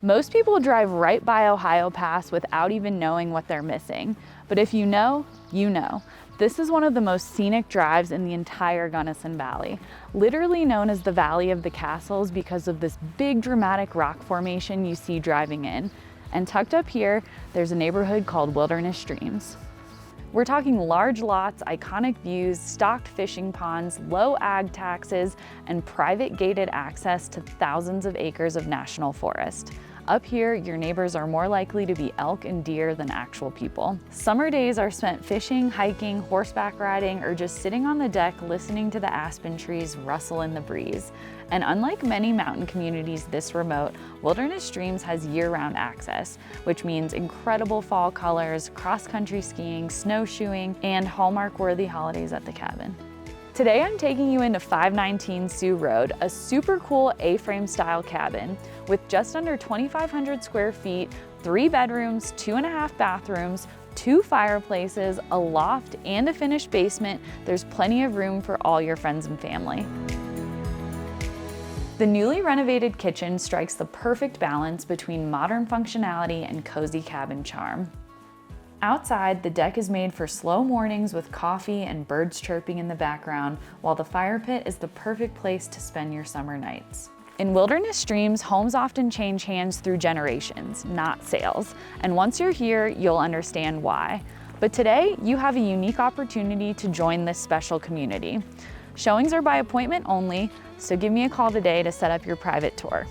Most people drive right by Ohio Pass without even knowing what they're missing. But if you know, you know. This is one of the most scenic drives in the entire Gunnison Valley, literally known as the Valley of the Castles because of this big dramatic rock formation you see driving in. And tucked up here, there's a neighborhood called Wilderness Streams. We're talking large lots, iconic views, stocked fishing ponds, low ag taxes, and private gated access to thousands of acres of national forest. Up here, your neighbors are more likely to be elk and deer than actual people. Summer days are spent fishing, hiking, horseback riding, or just sitting on the deck listening to the aspen trees rustle in the breeze. And unlike many mountain communities this remote, Wilderness Streams has year-round access, which means incredible fall colors, cross-country skiing, snowshoeing, and Hallmark-worthy holidays at the cabin. Today I'm taking you into 519 Sioux Road, a super cool A-frame style cabin with just under 2,500 square feet, 3 bedrooms, 2.5 bathrooms, 2 fireplaces, a loft, and a finished basement. There's plenty of room for all your friends and family. The newly renovated kitchen strikes the perfect balance between modern functionality and cozy cabin charm. Outside, the deck is made for slow mornings with coffee and birds chirping in the background, while the fire pit is the perfect place to spend your summer nights. In Wilderness Streams, homes often change hands through generations, not sales. And once you're here, you'll understand why. But today, you have a unique opportunity to join this special community. Showings are by appointment only, so give me a call today to set up your private tour.